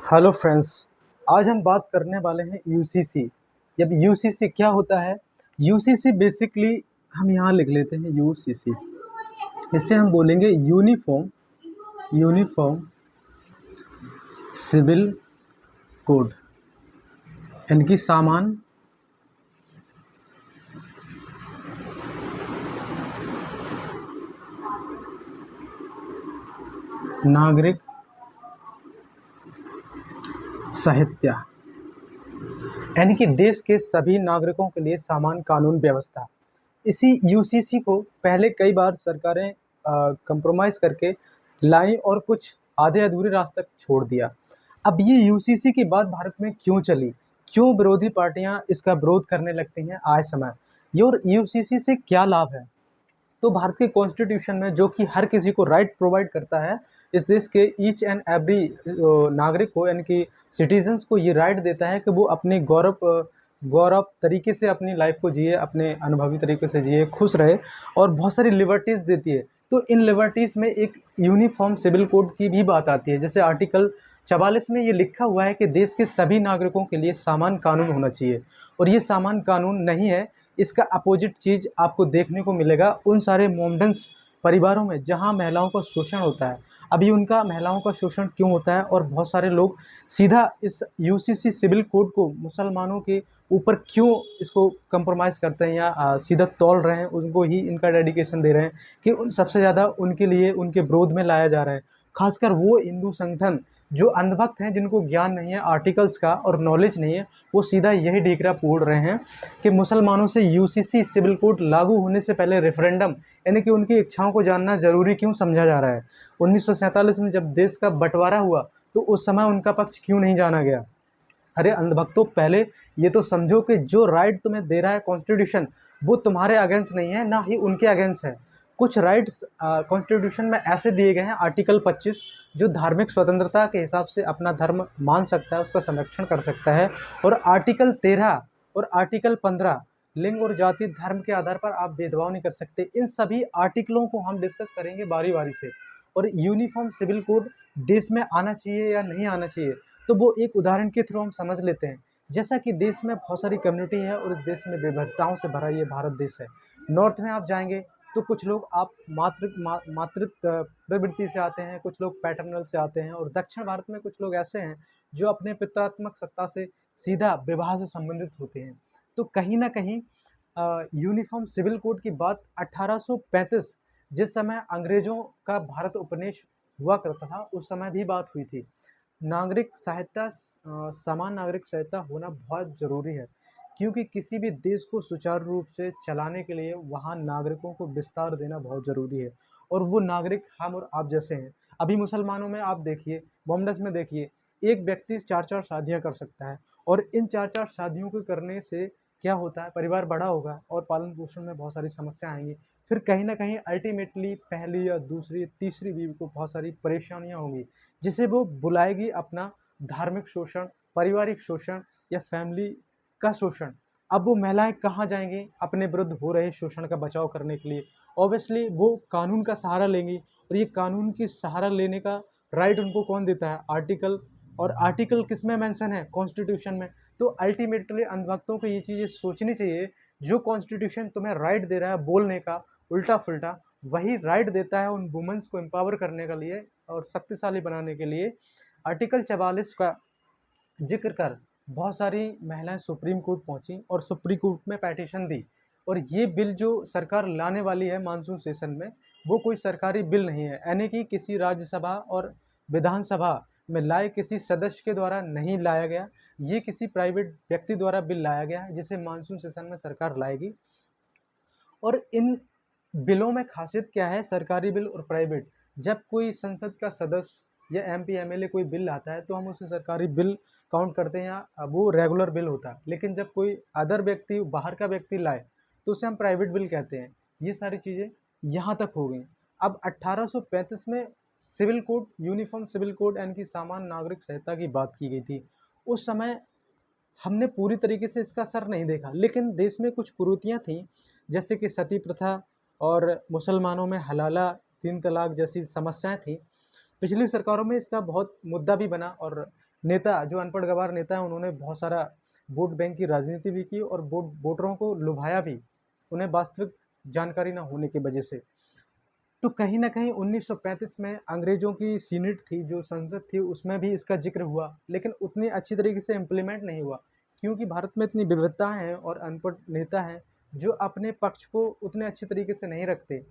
Hello friends. आज हम बात करने वाले हैं यूसीसी। अब यूसीसी क्या होता है? यूसीसी बेसिकली हम यहाँ लिख लेते हैं यूसीसी। इससे हम बोलेंगे यूनिफॉर्म यूनिफॉर्म सिविल कोड, यानी कि सामान नागरिक संहिता, यानी कि देश के सभी नागरिकों के लिए समान कानून व्यवस्था। इसी यूसीसी को पहले कई बार सरकारें कंप्रोमाइज करके लाई और कुछ आधे अधूरे रास्ते तक छोड़ दिया। अब ये यूसीसी की बात भारत में क्यों चली, क्यों विरोधी पार्टियां इसका विरोध करने लगती हैं आए समय, ये और यूसीसी से क्या लाभ है? तो भारत के कॉन्स्टिट्यूशन में, जो कि हर किसी को राइट प्रोवाइड करता है, इस देश के ईच एंड एवरी नागरिक को, यानी कि सिटीजन्स को ये राइट देता है कि वो अपने गौरव तरीके से अपनी लाइफ को जिए, अपने अनुभवी तरीके से जिए, खुश रहे, और बहुत सारी लिबर्टीज़ देती है। तो इन लिबर्टीज़ में एक यूनिफॉर्म सिविल कोड की भी बात आती है। जैसे आर्टिकल 44 में ये लिखा हुआ है कि देश के सभी नागरिकों के लिए समान कानून होना चाहिए, और ये समान कानून नहीं है, इसका अपोजिट चीज़ आपको देखने को मिलेगा उन सारे मोमडन्स परिवारों में जहां महिलाओं का शोषण होता है। अभी उनका महिलाओं का शोषण क्यों होता है, और बहुत सारे लोग सीधा इस यूसीसी सिविल कोड को मुसलमानों के ऊपर क्यों इसको कंप्रोमाइज़ करते हैं, या सीधा तौल रहे हैं, उनको ही इनका डेडिकेशन दे रहे हैं कि उन सबसे ज़्यादा उनके लिए, उनके विरोध में लाया जा रहा है। खासकर वो हिंदू संगठन जो अंधभक्त हैं, जिनको ज्ञान नहीं है आर्टिकल्स का और नॉलेज नहीं है, वो सीधा यही ढीकरा फोड़ रहे हैं कि मुसलमानों से यूसीसी सिविल कोड लागू होने से पहले रेफरेंडम, यानी कि उनकी इच्छाओं को जानना जरूरी क्यों समझा जा रहा है। 1947 में जब देश का बंटवारा हुआ तो उस समय उनका पक्ष क्यों नहीं जाना गया? अरे अंधभक्तों, पहले ये तो समझो कि जो राइट तुम्हें दे रहा है कॉन्स्टिट्यूशन, वो तुम्हारे अगेंस्ट नहीं है, ना ही उनके अगेंस्ट है। कुछ राइट्स कॉन्स्टिट्यूशन में ऐसे दिए गए हैं, आर्टिकल 25, जो धार्मिक स्वतंत्रता के हिसाब से अपना धर्म मान सकता है, उसका संरक्षण कर सकता है। और आर्टिकल 13 और आर्टिकल 15, लिंग और जाति धर्म के आधार पर आप भेदभाव नहीं कर सकते। इन सभी आर्टिकलों को हम डिस्कस करेंगे बारी बारी से। और यूनिफॉर्म सिविल कोड देश में आना चाहिए या नहीं आना चाहिए, तो वो एक उदाहरण के थ्रू हम समझ लेते हैं। जैसा कि देश में बहुत सारी कम्युनिटी है और इस देश में विविधताओं से भरा ये भारत देश है। नॉर्थ में आप जाएंगे तो कुछ लोग आप मातृत्व प्रवृत्ति से आते हैं, कुछ लोग पैटर्नल से आते हैं, और दक्षिण भारत में कुछ लोग ऐसे हैं जो अपने पितरात्मक सत्ता से सीधा विवाह से संबंधित होते हैं। तो कहीं ना कहीं यूनिफॉर्म सिविल कोड की बात 1835, जिस समय अंग्रेजों का भारत उपनिवेश हुआ करता था, उस समय भी बात हुई थी। नागरिक सहायता, समान नागरिक सहायता होना बहुत ज़रूरी है, क्योंकि किसी भी देश को सुचारू रूप से चलाने के लिए वहाँ नागरिकों को विस्तार देना बहुत ज़रूरी है। और वो नागरिक हम और आप जैसे हैं। अभी मुसलमानों में आप देखिए, मोहम्मदस में देखिए, एक व्यक्ति चार चार शादियाँ कर सकता है, और इन चार चार शादियों को करने से क्या होता है, परिवार बड़ा होगा और पालन पोषण में बहुत सारी समस्या आएंगी। फिर कहीं ना कहीं अल्टीमेटली पहली या दूसरी तीसरी बीवी को बहुत सारी परेशानियां होंगी, जिसे वो बुलाएगी अपना धार्मिक शोषण, पारिवारिक शोषण, या फैमिली का शोषण। अब वो महिलाएं कहाँ जाएंगी अपने विरुद्ध हो रहे शोषण का बचाव करने के लिए? ऑब्वियसली वो कानून का सहारा लेंगी, और ये कानून की सहारा लेने का राइट उनको कौन देता है? आर्टिकल। और आर्टिकल किस में मेंशन है? कॉन्स्टिट्यूशन में। तो अल्टीमेटली अंधभक्तों को ये चीज़ें सोचनी चाहिए, जो कॉन्स्टिट्यूशन तुम्हें राइट दे रहा है बोलने का उल्टा फुल्टा, वही राइट देता है उन वुमेन्स को एम्पावर करने के लिए और शक्तिशाली बनाने के लिए। आर्टिकल 44 का जिक्र कर बहुत सारी महिलाएं सुप्रीम कोर्ट पहुंची और सुप्रीम कोर्ट में पेटिशन दी। और ये बिल जो सरकार लाने वाली है मानसून सेशन में, वो कोई सरकारी बिल नहीं है, यानी कि किसी राज्यसभा और विधानसभा में लाए किसी सदस्य के द्वारा नहीं लाया गया। ये किसी प्राइवेट व्यक्ति द्वारा बिल लाया गया है, जिसे मानसून सेशन में सरकार लाएगी। और इन बिलों में खासियत क्या है, सरकारी बिल और प्राइवेट? जब कोई संसद का सदस्य या एमपी एमएलए कोई बिल लाता है तो हम उसे सरकारी बिल काउंट करते हैं, या वो रेगुलर बिल होता है। लेकिन जब कोई अदर व्यक्ति, बाहर का व्यक्ति लाए, तो उसे हम प्राइवेट बिल कहते हैं। ये सारी चीज़ें यहाँ तक हो गई। अब 1835 में civil code, uniform civil code, यानी कि समान नागरिक संहिता की बात की गई थी। उस समय हमने पूरी तरीके से इसका असर नहीं देखा, लेकिन देश में कुछ कुरीतियाँ थीं, जैसे कि सती प्रथा और मुसलमानों में हलाला, तीन तलाक जैसी समस्याएं थीं। पिछली सरकारों में इसका बहुत मुद्दा भी बना, और नेता जो अनपढ़ गवार नेता है उन्होंने बहुत सारा वोट बैंक की राजनीति भी की और वोटरों को लुभाया भी, उन्हें वास्तविक जानकारी ना होने की वजह से। तो कहीं न कहीं 1935 में अंग्रेज़ों की सीनेट थी, जो संसद थी, उसमें भी इसका ज़िक्र हुआ, लेकिन उतनी अच्छी तरीके से इम्प्लीमेंट नहीं हुआ, क्योंकि भारत में इतनी विविधताएँ हैं और अनपढ़ नेता हैं, जो अपने पक्ष को उतने अच्छे तरीके से नहीं रखते।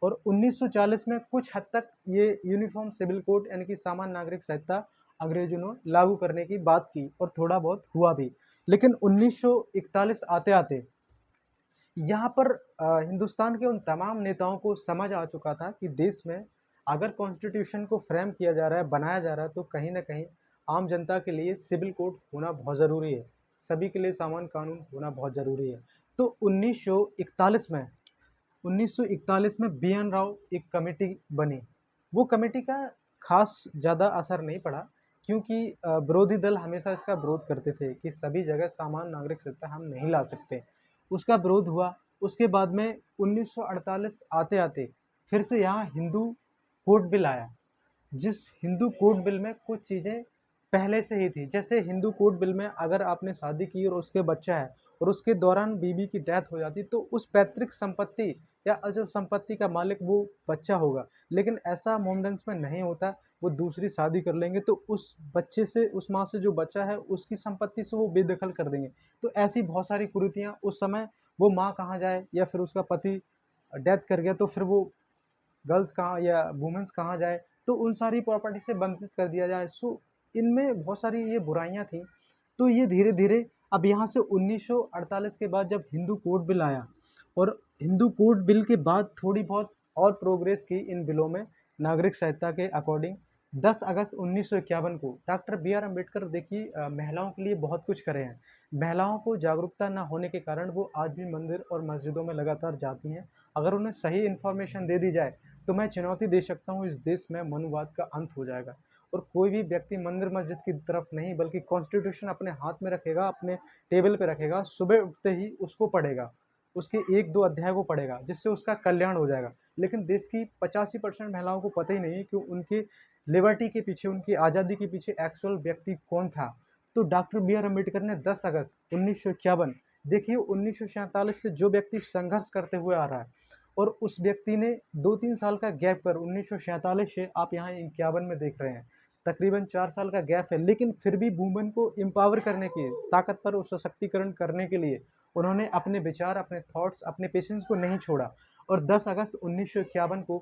और 1940 में कुछ हद तक ये यूनिफ़ॉर्म सिविल कोड यानी कि सामान्य नागरिक संहिता अंग्रेज़ों ने लागू करने की बात की और थोड़ा बहुत हुआ भी। लेकिन 1941 आते-आते यहाँ पर हिंदुस्तान के उन तमाम नेताओं को समझ आ चुका था कि देश में अगर कॉन्स्टिट्यूशन को फ्रेम किया जा रहा है, बनाया जा रहा है, तो कहीं न कहीं आम जनता के लिए सिविल कोड होना बहुत ज़रूरी है। सभी के लिए सामान्य कानून होना बहुत ज़रूरी है। तो 1941 में बी.एन. राव एक कमेटी बनी। वो कमेटी का ख़ास ज़्यादा असर नहीं पड़ा, क्योंकि विरोधी दल हमेशा इसका विरोध करते थे कि सभी जगह सामान्य नागरिक संहिता हम नहीं ला सकते। उसका विरोध हुआ। उसके बाद में 1948 आते-आते फिर से यहाँ हिंदू कोड बिल आया। जिस हिंदू कोड बिल में कुछ चीज़ें पहले से ही थी। जैसे हिंदू कोड बिल में अगर आपने शादी की और उसके बच्चा है और उसके दौरान बीवी की डेथ हो जाती, तो उस पैतृक संपत्ति या अचल संपत्ति का मालिक वो बच्चा होगा। लेकिन ऐसा मोमडन्स में नहीं होता। वो दूसरी शादी कर लेंगे तो उस बच्चे से, उस माँ से जो बच्चा है, उसकी संपत्ति से वो बेदखल कर देंगे। तो ऐसी बहुत सारी कुरीतियाँ उस समय, वो माँ कहाँ जाए या फिर उसका पति डेथ कर गया तो फिर वो गर्ल्स कहाँ या वुमेन्स कहाँ जाए, तो उन सारी प्रॉपर्टी से वंचित कर दिया जाए। सो इनमें बहुत सारी ये बुराइयाँ थी। तो ये धीरे-धीरे अब यहाँ से 1948 के बाद जब हिंदू कोड बिल आया और हिंदू कोड बिल के बाद थोड़ी बहुत और प्रोग्रेस की इन बिलों में नागरिक संहिता के अकॉर्डिंग 10 अगस्त 1951 को डॉक्टर बी आर अम्बेडकर देखिए महिलाओं के लिए बहुत कुछ करे हैं। महिलाओं को जागरूकता ना होने के कारण वो आज भी मंदिर और मस्जिदों में लगातार जाती हैं। अगर उन्हें सही इन्फॉर्मेशन दे दी जाए तो मैं चुनौती दे सकता हूँ, इस देश में मनुवाद का अंत हो जाएगा और कोई भी व्यक्ति मंदिर मस्जिद की तरफ नहीं बल्कि कॉन्स्टिट्यूशन अपने हाथ में रखेगा, अपने टेबल पे रखेगा, सुबह उठते ही उसको पढ़ेगा, उसके 1-2 अध्याय को पढ़ेगा, जिससे उसका कल्याण हो जाएगा। लेकिन देश की 85% महिलाओं को पता ही नहीं है कि उनकी लिबर्टी के पीछे, उनकी आज़ादी के पीछे एक्चुअल व्यक्ति कौन था। तो डॉक्टर बी आर अम्बेडकर ने 10 अगस्त 1951, देखिए 1947 से जो व्यक्ति संघर्ष करते हुए आ रहा है और उस व्यक्ति ने 2-3 साल का गैप कर 1947 से आप यहाँ 51 में देख रहे हैं। तकरीबन 4 साल का गैप है, लेकिन फिर भी वुमेन को एम्पावर करने के, ताकतवर और सशक्तिकरण करने के लिए उन्होंने अपने विचार, अपने थॉट्स, अपने पेशेंस को नहीं छोड़ा और 10 अगस्त 1951 को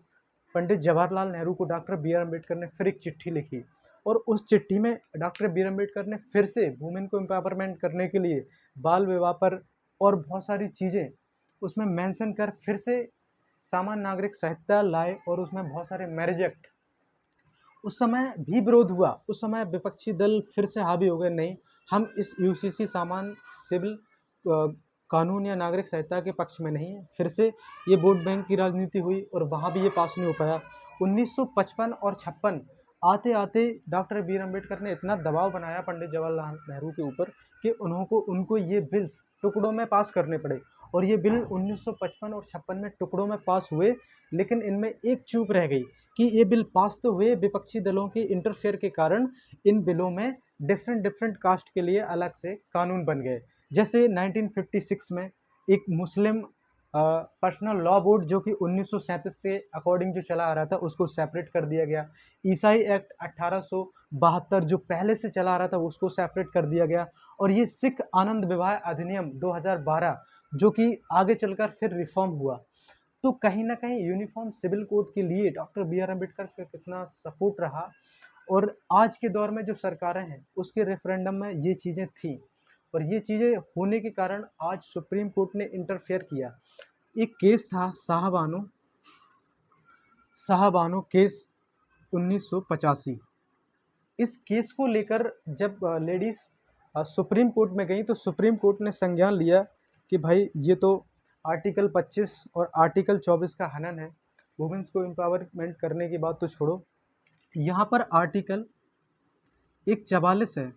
पंडित जवाहरलाल नेहरू को डॉक्टर बी आर अम्बेडकर ने फिर एक चिट्ठी लिखी और उस चिट्ठी में डॉक्टर बी आर अम्बेडकर ने फिर से वुमेन को एम्पावरमेंट करने के लिए बाल विवाह पर और बहुत सारी चीज़ें उसमें मेंशन कर फिर से सामान्य नागरिक संहिता लाए और उसमें बहुत सारे मैरिज एक्ट, उस समय भी विरोध हुआ। उस समय विपक्षी दल फिर से हावी हो गए, नहीं, हम इस यूसीसी सामान्य सिविल कानून या नागरिक संहिता के पक्ष में नहीं है। फिर से ये वोट बैंक की राजनीति हुई और वहाँ भी ये पास नहीं हो पाया। 1955 और 56 आते-आते डॉक्टर बी आर अम्बेडकर ने इतना दबाव बनाया पंडित जवाहरलाल नेहरू के ऊपर कि उनको ये बिल्स टुकड़ों में पास करने पड़े और ये बिल 1955 और 56 में टुकड़ों में पास हुए। लेकिन इनमें एक चूक रह गई कि ये बिल पास तो हुए, विपक्षी दलों के इंटरफेयर के कारण इन बिलों में डिफरेंट कास्ट के लिए अलग से कानून बन गए। जैसे 1956 में एक मुस्लिम पर्सनल लॉ बोर्ड जो कि 1937 से अकॉर्डिंग जो चला आ रहा था उसको सेपरेट कर दिया गया। ईसाई एक्ट 1872 जो पहले से चला आ रहा था उसको सेपरेट कर दिया गया और ये सिख आनंद विवाह अधिनियम 2012 जो कि आगे चलकर फिर रिफॉर्म हुआ। तो कहीं न कहीं यूनिफ़ॉर्म सिविल कोड के लिए डॉक्टर बी आर अम्बेडकर का कितना सपोर्ट रहा और आज के दौर में जो सरकारें हैं, उसके रेफ़रेंडम में ये चीज़ें थीं और ये चीज़ें होने के कारण आज सुप्रीम कोर्ट ने इंटरफेयर किया। एक केस था शाहबानो केस 1985। इस केस को लेकर जब लेडीज़ सुप्रीम कोर्ट में गई तो सुप्रीम कोर्ट ने संज्ञान लिया कि भाई ये तो आर्टिकल 25 और आर्टिकल 24 का हनन है। वुमेन्स को एम्पावरमेंट करने की बात तो छोड़ो, यहाँ पर आर्टिकल एक 44 है।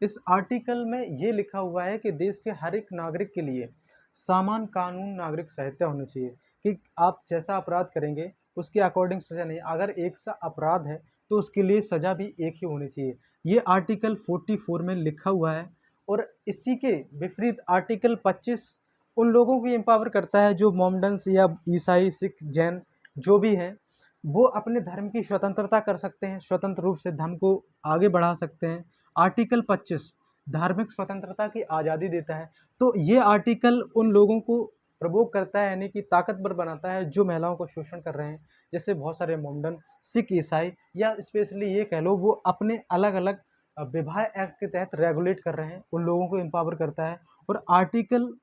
इस आर्टिकल में ये लिखा हुआ है कि देश के हर एक नागरिक के लिए समान कानून नागरिक संहिता होनी चाहिए कि आप जैसा अपराध करेंगे उसके अकॉर्डिंग सज़ा नहीं। अगर एक सा अपराध है तो उसके लिए सज़ा भी एक ही होनी चाहिए। ये आर्टिकल 44 में लिखा हुआ है। और इसी के विपरीत आर्टिकल 25 उन लोगों को एम्पावर करता है जो मोमडन्स या ईसाई, सिख, जैन जो भी हैं, वो अपने धर्म की स्वतंत्रता कर सकते हैं, स्वतंत्र रूप से धर्म को आगे बढ़ा सकते हैं। आर्टिकल 25 धार्मिक स्वतंत्रता की आज़ादी देता है। तो ये आर्टिकल उन लोगों को प्रवोक करता है, यानी कि ताकतवर बनाता है जो महिलाओं को शोषण कर रहे हैं। जैसे बहुत सारे मोमडन, सिख, ईसाई या स्पेशली ये कह लो वो अपने अलग अलग विवाह एक्ट के तहत रेगुलेट कर रहे हैं, उन लोगों को एम्पावर करता है। और आर्टिकल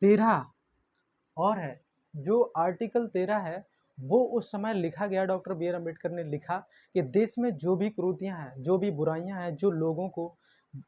13 और है, जो आर्टिकल 13 है वो उस समय लिखा गया, डॉक्टर बी आर अम्बेडकर ने लिखा कि देश में जो भी कुरीतियाँ हैं, जो भी बुराइयां हैं, जो लोगों को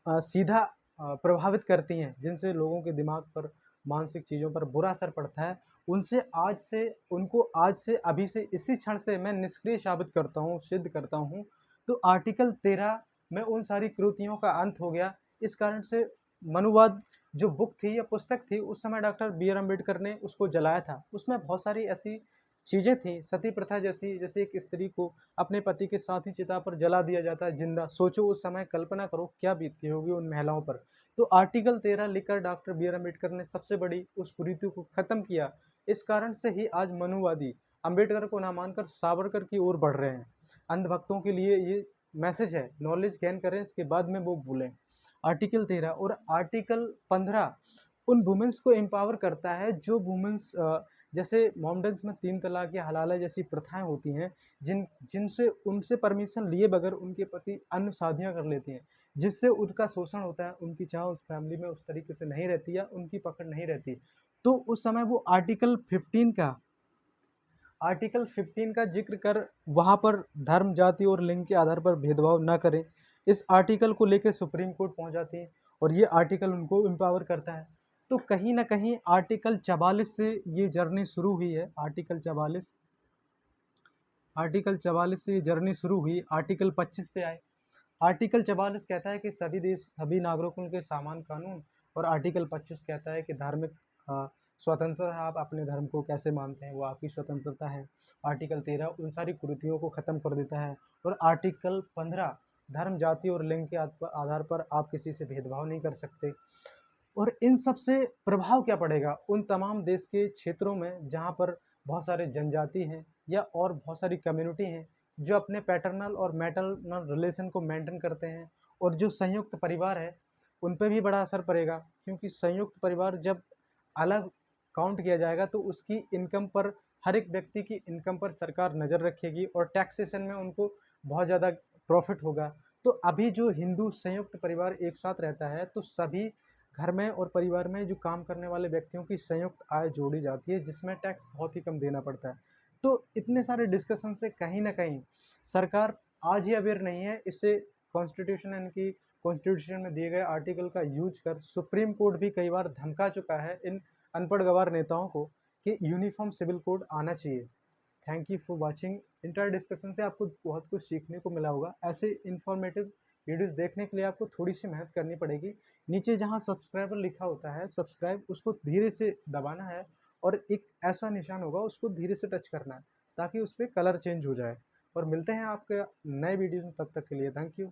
सीधा प्रभावित करती हैं, जिनसे लोगों के दिमाग पर, मानसिक चीज़ों पर बुरा असर पड़ता है, उनको आज से अभी से इसी क्षण से मैं निष्क्रिय साबित करता हूँ, सिद्ध करता हूँ। तो आर्टिकल 13 में उन सारी कुरीतियों का अंत हो गया। इस कारण से मनुवाद जो बुक थी या पुस्तक थी, उस समय डॉक्टर बी आर अम्बेडकर ने उसको जलाया था। उसमें बहुत सारी ऐसी चीज़ें थी, सती प्रथा जैसी, जैसे एक स्त्री को अपने पति के साथ ही चिता पर जला दिया जाता है जिंदा। सोचो उस समय, कल्पना करो क्या बीतती होगी उन महिलाओं पर। तो आर्टिकल 13 लिखकर डॉक्टर बी आर अम्बेडकर ने सबसे बड़ी उस कुरीति को खत्म किया। इस कारण से ही आज मनुवादी अम्बेडकर को ना मानकर सावरकर की ओर बढ़ रहे हैं। अंधभक्तों के लिए ये मैसेज है, नॉलेज गेन करें, इसके बाद में वो भूलें। आर्टिकल 13 और आर्टिकल 15 उन वुमेन्स को एम्पावर करता है जो वुमेन्स जैसे मोमडन्स में 3 तलाक या हलाला जैसी प्रथाएं होती हैं, जिनसे उनसे परमिशन लिए बगैर उनके पति अन्य शादियां कर लेती हैं, जिससे उनका शोषण होता है, उनकी चाह उस फैमिली में उस तरीके से नहीं रहती या उनकी पकड़ नहीं रहती। तो उस समय वो आर्टिकल 15 का जिक्र कर वहाँ पर धर्म, जाति और लिंग के आधार पर भेदभाव न करें, इस आर्टिकल को लेकर सुप्रीम कोर्ट पहुँच जाती है और ये आर्टिकल उनको एम्पावर करता है। तो कहीं ना कहीं आर्टिकल 44 से ये जर्नी शुरू हुई है। आर्टिकल 44 से ये जर्नी शुरू हुई, आर्टिकल 25 पे आए। आर्टिकल 44 कहता है कि सभी देश, सभी नागरिकों के समान कानून। और आर्टिकल 25 कहता है कि धार्मिक स्वतंत्रता, आप अपने धर्म को कैसे मानते हैं वो आपकी स्वतंत्रता है। आर्टिकल 13 उन सारी कुरीतियों को ख़त्म कर देता है। और आर्टिकल 15 धर्म, जाति और लिंग के आधार पर आप किसी से भेदभाव नहीं कर सकते। और इन सब से प्रभाव क्या पड़ेगा उन तमाम देश के क्षेत्रों में जहाँ पर बहुत सारे जनजाति हैं या और बहुत सारी कम्युनिटी हैं जो अपने पैटर्नल और मैटरनल रिलेशन को मेंटेन करते हैं। और जो संयुक्त परिवार है उन पे भी बड़ा असर पड़ेगा, क्योंकि संयुक्त परिवार जब अलग काउंट किया जाएगा तो उसकी इनकम पर, हर एक व्यक्ति की इनकम पर सरकार नज़र रखेगी और टैक्सेशन में उनको बहुत ज़्यादा प्रॉफिट होगा। तो अभी जो हिंदू संयुक्त परिवार एक साथ रहता है तो सभी घर में और परिवार में जो काम करने वाले व्यक्तियों की संयुक्त आय जोड़ी जाती है, जिसमें टैक्स बहुत ही कम देना पड़ता है। तो इतने सारे डिस्कशन से कहीं ना कहीं सरकार आज ही अवेयर नहीं है। इससे कॉन्स्टिट्यूशन, यानी कि कॉन्स्टिट्यूशन में दिए गए आर्टिकल का यूज कर सुप्रीम कोर्ट भी कई बार धमका चुका है इन अनपढ़ गवार नेताओं को कि यूनिफॉर्म सिविल कोड आना चाहिए। Thank you for watching. Inter discussion से आपको बहुत कुछ सीखने को मिला होगा। ऐसे इन्फॉर्मेटिव वीडियोस देखने के लिए आपको थोड़ी सी मेहनत करनी पड़ेगी। नीचे जहाँ सब्सक्राइबर लिखा होता है, सब्सक्राइब, उसको धीरे से दबाना है और एक ऐसा निशान होगा उसको धीरे से टच करना है ताकि उस पर कलर चेंज हो जाए। और मिलते हैं आपके नए वीडियो में, तब तक के लिए थैंक यू।